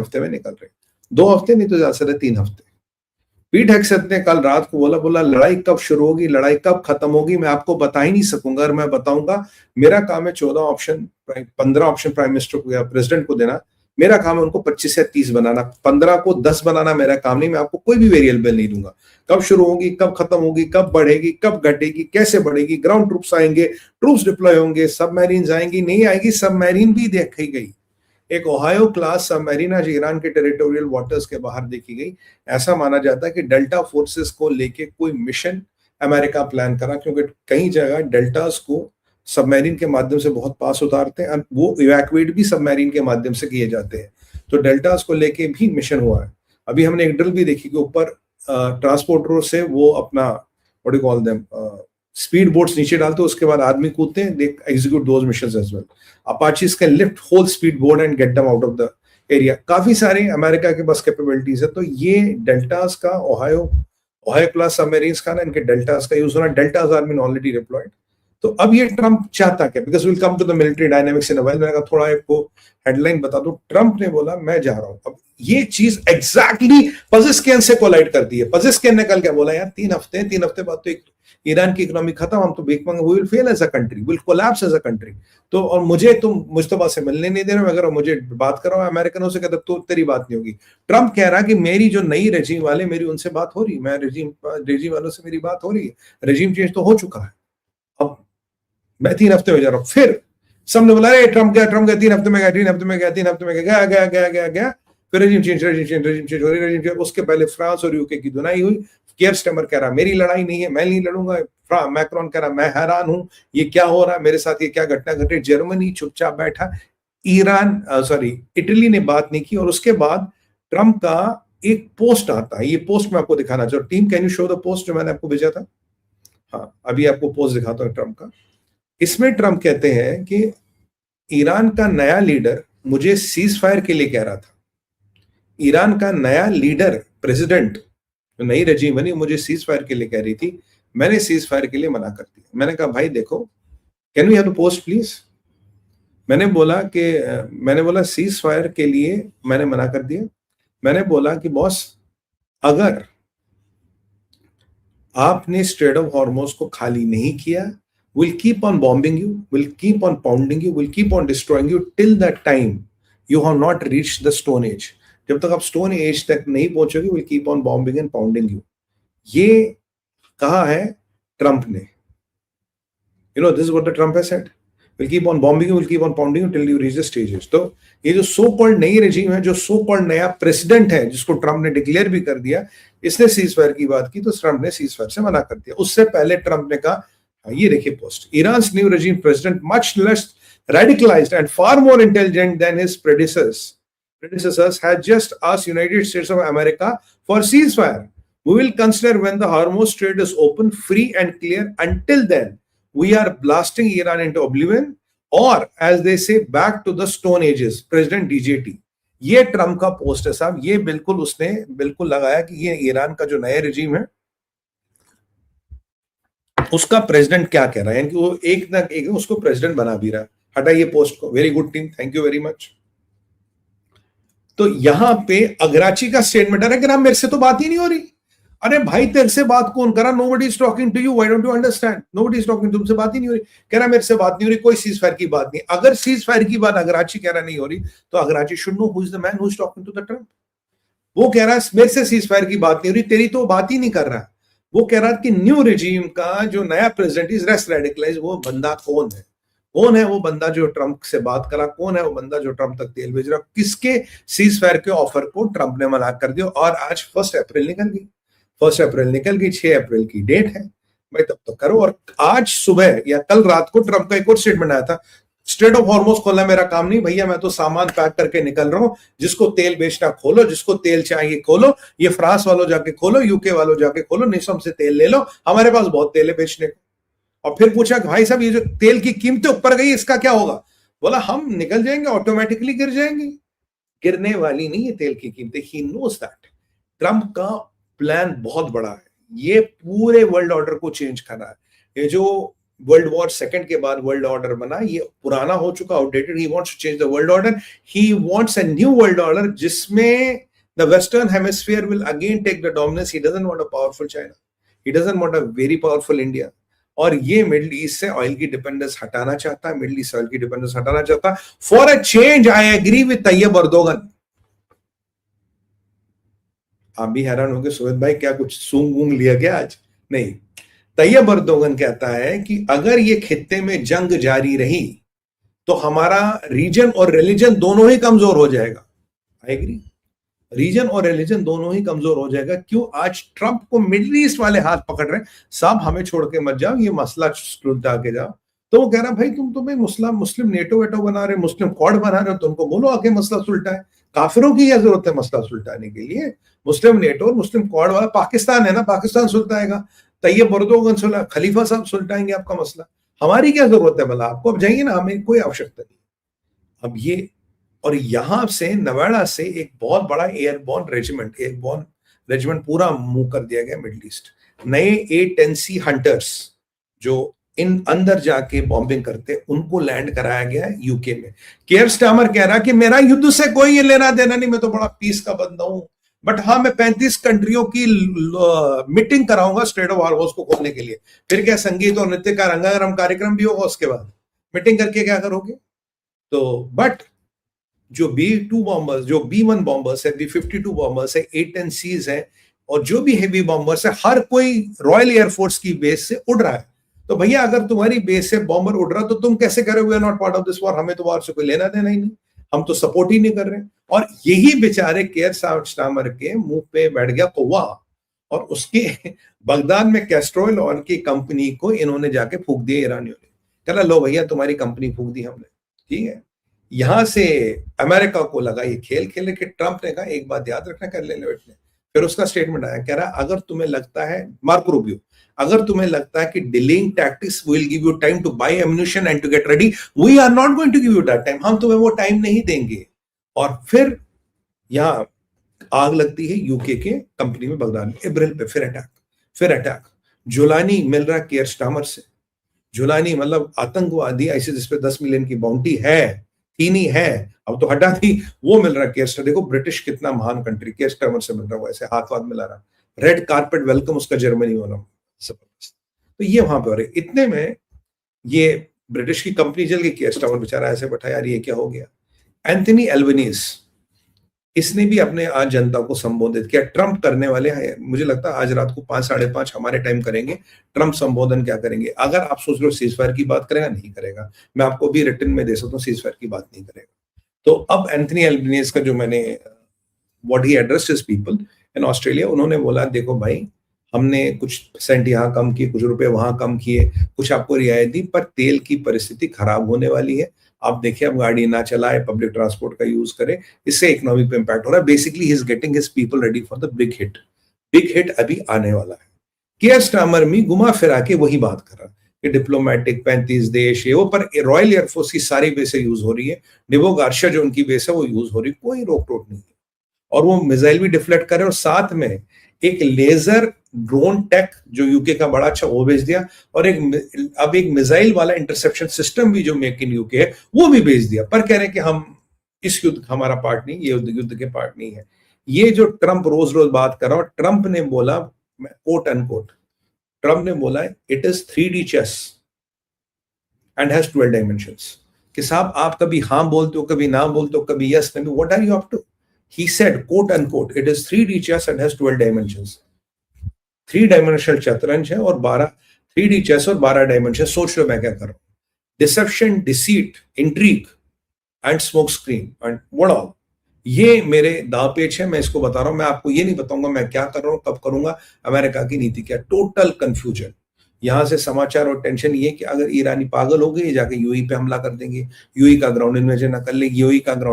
हफ्ते में निकल रहे, 2 हफ्ते नहीं तो ज्यादा से 3 हफ्ते। पीट हेगसेथ ने कल रात को बोला लड़ाई कब शुरू होगी, लड़ाई कब खत्म होगी, मैं आपको बता ही नहीं सकूंगा। अगर मैं बताऊंगा, मेरा काम है 14 ऑप्शन 15 ऑप्शन प्राइम मिनिस्टर को या प्रेसिडेंट को देना, मेरा काम है उनको 25 या 30 बनाना, 15 को 10 बनाना मेरा काम नहीं। मैं आपको कोई भी वेरिएबल नहीं दूंगा, कब शुरू होगी, कब खत्म होगी, कब बढ़ेगी, कब घटेगी, कैसे बढ़ेगी, ग्राउंड ट्रूप्स आएंगे, ट्रूप्स डिप्लॉय होंगे, सबमरीन आएंगी, नहीं आएगी, सबमरीन भी देखी गई। एक ओहायो क्लास सबमरीन आज ईरान के टेरिटोरियल वाटर्स के बाहर देखी गई। ऐसा माना जाता है कि डेल्टा फोर्सेस को लेके कोई मिशन अमेरिका प्लान करा, क्योंकि कई जगह डेल्टास को सबमरीन के माध्यम से बहुत पास उतारते हैं, वो इवैक्यूएट भी सबमरीन के माध्यम से किए जाते हैं। तो डेल्टास को लेके भी मिशन हुआ है। अभी हमने एक ड्रिल भी देखी कि ऊपर ट्रांसपोर्टरों से वो अपना what you call them speed boats नीचे डालते, उसके बाद आदमी कूदते हैं, they execute those missions as well. Apaches can lift whole speed boat and get them out of the area. काफी सारे अमेरिका के पास कैपेबिलिटीज है। तो ये डेल्टास का ओहायो क्लास सबमरीन्स का ना, इनके डेल्टास का यूज होना, Deltas are been already deployed. तो अब ये ट्रम्प चाहता क्या, because will come to the military dynamics in a while. मैंने कहा थोड़ा आपको हेडलाइन बता दूं। ट्रम्प ने बोला मैं जा रहा हूं। अब ये चीज एग्जैक्टली पजिस्कियन से कोलाइड करती है। पजिस्कियन ने कल क्या बोला, यार 3 हफ्ते बाद तो ईरान की इकोनॉमी खत्म, हम तो we will fail as a country, will collapse as a country. तो और मुझतबा से मिलने नहीं दे रहे हो, अगर मुझे बात करो अमेरिकनों से, कहते तो तेरी बात नहीं होगी। ट्रम्प कह रहा कि मेरी जो नई रेजिम वाले, मेरी उनसे बात हो रही, मैं रेजिम वालों से मेरी बात हो रही है, रेजिम चेंज तो हो चुका है, अब मैं 3 हफ्ते में जा रहा हूं। फिर सबने बोला अरे ट्रम्प गया 3 हफ्ते में गया, फिर रेजिम चेंज। उसके पहले फ्रांस और यूके की धुनाई हुई। कियर स्टारमर कह रहा मेरी लड़ाई नहीं है, मैं नहीं लड़ूंगा। मैक्रोन कह रहा मैं हैरान हूं, ये क्या हो रहा है मेरे साथ, ये क्या घटना घट रही। जर्मनी चुपचाप बैठा। इटली ने बात नहीं की। और उसके बाद ट्रम्प का एक पोस्ट आता है, ये पोस्ट मैं आपको दिखाना चाहूँ। Team can you show the post जो मैंने आपको भेजा था? हाँ, अभी आपको पोस्ट दिखाता हूँ ट्रम्प का। इसमें ट्रम्प कहते हैं कि ईरान का नया लीडर मुझे सीज फायर के लिए कह रहा था। ईरान का नया लीडर, प्रेसिडेंट, नई रजीम बनी, मुझे सीज फायर के लिए कह रही थी, मैंने सीज फायर के लिए मना कर दिया। मैंने कहा भाई देखो, can we have the post please. मैंने बोला सीज फायर के लिए मैंने मना कर दिया। मैंने बोला कि बॉस, अगर आपने स्ट्रेट ऑफ हॉर्मोज को खाली नहीं किया, we'll keep on bombing you, we'll keep on pounding you, we'll keep on destroying you till that time you have not reached the stone age. जब तक आप स्टोन एज तक नहीं पहुंचोगे, we'll keep on bombing and pounding you. ये कहा है Trump ने। You know, this is what the Trump has said. We'll keep on bombing you, we'll keep on pounding you till you reach the stage age. तो ये जो so called नई regime है, जो सो कॉल्ड नया president है, जिसको Trump ने डिक्लेयर भी कर दिया, इसने सीज फायर की बात की तो ट्रंप ने सीज फायर से मना कर दिया। उससे पहले ट्रंप ने कहा, ये देखिए post, Iran's new regime president much less radicalized and far more intelligent than his predecessors had just asked United States of America for ceasefire. We will consider when the Hormuz Strait is open, free and clear. Until then, we are blasting Iran into oblivion, or as they say, back to the stone ages. President DJT. ये Trump का post है साहब। ये उसने बिल्कुल लगाया कि ये ईरान का जो नया रिजीम है उसका प्रेसिडेंट क्या कह रहा है, यानी कि वो एक ना एक उसको प्रेसिडेंट बना भी रहा है। हटाइए पोस्ट को। Very good team, thank you very much. तो यहां पे अगराची का स्टेटमेंट है कि ना मेरे से तो बात ही नहीं हो रही। अरे भाई, तेरे से बात कौन करा? Nobody is talking to you, why don't you understand? Nobody is talking, तुमसे बात ही नहीं हो रही। कह रहा मेरे से बात नहीं हो रही, कोई सीज फायर की बात नहीं। अगर सीज फायर की बात अगराची कह रहा नहीं हो रही, तो अगराची should know who is the man who is talking to the Trump. वो कह रहा है मेरे से सीज फायर की बात नहीं हो रही, तेरी तो बात ही नहीं कर रहा। वो कह रहा कि न्यू रिजीम का जो नया प्रेसिडेंट इज लेस रेडिकलाइज। वो बंदा कौन है? कौन है वो बंदा जो ट्रंप से बात करा? कौन है वो बंदा जो ट्रंप तक तेल भेज रहा? किसके सीज फायर के ऑफर को ट्रंप ने मना कर दिया? और आज 1 अप्रैल निकल गई, 1 अप्रैल निकल गई, 6 अप्रैल की डेट है भाई, तब तक करो। और आज सुबह या कल रात को ट्रंप का एक और स्टेटमेंट आया था, स्ट्रेट ऑफ हॉर्मोज खोलना मेरा काम नहीं भैया, मैं तो सामान पैक करके निकल रहा हूं। जिसको तेल बेचना खोलो, जिसको तेल चाहिए खोलो, ये फ्रांस वालों जाके खोलो, यूके वालों जाके खोलो, निशम से तेल ले लो, हमारे पास बहुत तेल है बेचने को। और फिर पूछा भाई साहब ये जो तेल की कीमतें ऊपर गई इसका क्या होगा? बोला हम निकल जाएंगे, ऑटोमेटिकली गिर जाएंगे। गिरने वाली नहीं है तेल की कीमतें। He knows that. ट्रंप का प्लान बहुत बड़ा है, ये पूरे वर्ल्ड ऑर्डर को चेंज करना है। ये जो वर्ल्ड वॉर सेकंड के बाद वर्ल्ड ऑर्डर बना, ये पुराना हो चुका, outdated. He wants to change the world order. He wants a new world order जिसमें the western hemisphere will again take the dominance. He doesn't want a powerful China. He doesn't want a very powerful India. और ये Middle East से oil की dependence हटाना चाहता है, Middle East oil की dependence हटाना चाहता है. For a change I agree with Tayyip Erdogan. आप भी हैरान होंगे सुमित भाई, क्या कुछ सूंग वूंग लिया गया आज? नहीं. तैयब अर्दोगन कहता है कि अगर ये खित्ते में जंग जारी रही तो हमारा रीजन और रिलीजन दोनों ही कमजोर हो जाएगा. I agree. रीजन और रिलीजन दोनों ही कमजोर हो जाएगा. क्यों? आज ट्रंप को मिडिल ईस्ट वाले हाथ पकड़ रहे हैं, साहब हमें छोड़ के मत जाओ, ये मसला सुलझा के जाओ. तो वो कह रहा भाई तुम तो भाई मुस्लिम नेटो वेटो बना रहे, मुस्लिम क्वाड बना रहे हो, तो उनको बोलो आके मसला सुलझाए. काफिरों की क्या जरूरत है मसला सुलझाने के लिए? मुस्लिम नेटो और मुस्लिम क्वाड वाला पाकिस्तान है ना, पाकिस्तान सुलझाएगा. तैयब अर्दोगन सुलझा, खलीफा साहब सुलझाएंगे आपका मसला. हमारी क्या जरूरत है भला? आपको अब जाइए ना, हमें कोई आवश्यकता नहीं. अब ये, और यहां से नवाड़ा से एक बहुत बड़ा एयरबोर्न रेजिमेंट पूरा मूव कर दिया गया मिडिल ईस्ट. नए A-10C हंटर्स जो इन अंदर जाके बॉम्बिंग करते, उनको लैंड कराया गया है यूके में. केयर स्टार्मर कह रहा कि मेरा युद्ध से कोई लेना देना नहीं, मैं तो बड़ा पीस का बंदा हूं, बट हाँ मैं 35 कंट्रियों की मीटिंग कराऊंगा स्ट्रेट ऑफ हॉर्मोज को खोलने के लिए. फिर क्या संगीत और नृत्य का रंगारंग कार्यक्रम भी होगा उसके बाद? मीटिंग करके क्या करोगे? तो बट जो B-2 बॉम्बर्स, जो B-1 बॉम्बर्स है, B-52 बॉम्बर्स है, A-10Cs है, और जो भी हेवी बॉम्बर्स है, हर कोई रॉयल एयरफोर्स की बेस से उड़ रहा है. तो भैया अगर तुम्हारी बेस से बॉम्बर उड़ रहा तो तुम कैसे कह रहे हो we are not part of this war, हमें तो वॉर से कोई लेना देना ही नहीं, हम तो सपोर्ट ही नहीं कर रहे. और यही बेचारे केयर स्टार्मर के मुंह पे बैठ गया कौवा, और उसके बगदाद में कैस्ट्रोल और की कंपनी को इन्होंने जाके फूंक दिया ईरानियों ने. कह लो भैया तुम्हारी कंपनी फूंक दी हमने. ठीक है. यहां से अमेरिका को लगा ये खेल खेले कि ट्रंप ने कहा एक बात याद रखना, कर ले ने. फिर उसका स्टेटमेंट आया, कह रहा अगर तुम्हें लगता है, मार्को रूबियो, अगर तुम्हें लगता है कि delaying tactics will give you time to buy ammunition and to get ready, we are not going to give you that time. हम तुम्हें वो टाइम नहीं देंगे. और फिर यहां आग लगती है यूके के कंपनी में बगदाद में, इब्रिल पे फिर अटैक. जुलानी मिल रहा केयर स्टार्मर से. जुलानी मतलब आतंकवादी, ऐसे जिसपे 10 मिलियन की बाउंटी है, ही नहीं है, अब तो हटा दी, वो मिल रहा है केयर. देखो ब्रिटिश कितना महान कंट्री, केयर स्टार्मर से मिल रहा है, वैसे हाथ हाथ मिला रहा. रेड कारपेट वेलकम उसका जर्मनी वाला, जबरदस्त. तो ये वहां पे हो रहे. इतने में ये ब्रिटिश की कंपनी जल गई, केयर स्टार्मर बेचारा ऐसे बैठा, यार ये क्या हो गया. एंथनी एल्बनीज, इसने भी अपने आज जनता को संबोधित किया. ट्रंप करने वाले हैं, मुझे लगता है आज रात को 5 साढ़े 5 हमारे टाइम करेंगे. ट्रंप संबोधन क्या करेंगे? अगर आप सोच रहे हो सीजफायर की बात करेगा, नहीं करेगा. मैं आपको भी रिटर्न में दे सकता हूँ, सीजफायर की बात नहीं करेगा. तो अब एंथनी एल्बनीज का जो मैंने what he addressed his people in Australia, उन्होंने बोला देखो भाई हमने कुछ परसेंट यहाँ कम किए, कुछ रुपए वहां कम किए, कुछ आपको रियायत दी, पर तेल की परिस्थिति खराब होने वाली है. आप देखिए अब गाड़ी ना चलाए, पब्लिक ट्रांसपोर्ट का यूज करे, इससे इकोनॉमी पे इंपैक्ट हो रहा है. Basically he is getting his people ready for the big hit अभी आने वाला है. केयर स्टार्मर में घुमा फिरा के वही बात कर रहा कि डिप्लोमेटिक 35 देश ये वो, पर रॉयल एयरफोर्स की सारी बेसें यूज हो रही है. निवो गार्शिया जो उनकी बेस है वो यूज हो रही है, कोई रोक टोक नहीं है. और वो मिसाइल भी डिफ्लेक्ट करे, और साथ में एक लेजर ड्रोन टेक जो यूके का बड़ा अच्छा वो भेज दिया, और अब एक मिसाइल वाला इंटरसेप्शन सिस्टम भी जो मेक इन यूके है वो भी भेज दिया. पर कह रहे हैं कि हम इस युद्ध हमारा पार्ट नहीं, ये युद्ध के पार्ट नहीं है. ये जो ट्रंप रोज रोज बात कर रहा हूं, ट्रंप ने बोला, कोट अनकोट, ट्रंप ने बोला it is 3D chess and has 12 dimensions. कि साहब आप कभी हाँ बोलते हो, कभी ना बोलते हो, कभी यस, कभी what are you up to. He said, quote unquote, it is 3D chess and has 12 dimensions. 3-dimensional शतरंज है और 3D chess और 12 डायमेंशन. सोच लो मैं क्या कर रहा हूं. Deception, deceit, intrigue and smoke screen and what all, ये मेरे दाव पेच है. मैं इसको बता रहा हूं. मैं आपको ये नहीं बताऊंगा मैं क्या कर रहा हूं, कब करूंगा, अमेरिका की नीति क्या. Total confusion. यहां से समाचार और टेंशन ये कि अगर ईरानी पागल हो गए, जाके यूएई पे हमला कर देंगे, यूएई का ग्राउंड इन्वेजन न कर ले, यूएई का ग्राउंड